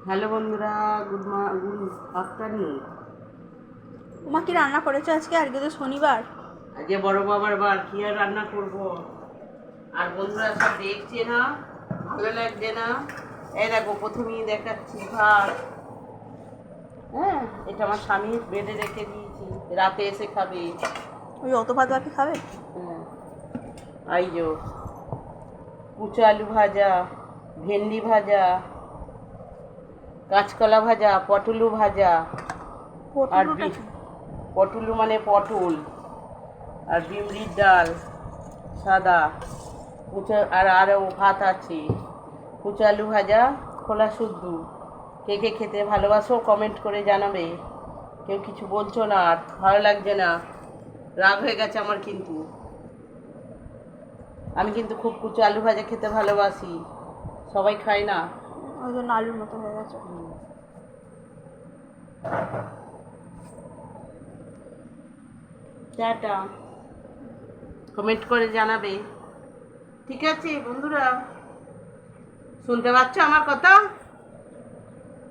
Hello বন্ধুরা, good afternoon. মা কি রান্না করেছে আজকে? আজকে তো শনিবার। আজকে বড় বাবার বার, কি আর রান্না করব। আর বন্ধুরা সব দেখছে না, ভালো লাগছে না। এই দেখো, প্রথমেই দেখাচ্ছি ভাত। হ্যাঁ, এটা আমার স্বামী বেডে রেখে দিয়েছি, রাতে এসে খাবে। ওই অত ভাত বাকি খাবে? হ্যাঁ, আইজো কুচো আলু ভাজা, ভেন্ডি ভাজা, কাঁচকলা ভাজা, পটলু ভাজা, আর পটলটা কি? পটলু মানে পটল, আর বিউলির ডাল সাদা, কুচো আরও ভাত আছে, কুচো আলু ভাজা, খোলা শুদ্ধ। কে কে খেতে ভালোবাসো কমেন্ট করে জানাবে। কেউ কিছু বলছো না, আর ভালো লাগছে না, রাগ হয়ে গেছে আমার। কিন্তু আমি কিন্তু খুব কুচো আলু ভাজা খেতে ভালোবাসি, সবাই খায় না। ওই জন্য আলুর মতো হয়ে গেছে। টাটা, কমেন্ট করে জানাবে। ঠিক আছে বন্ধুরা, শুনতে পাচ্ছ আমার কথা?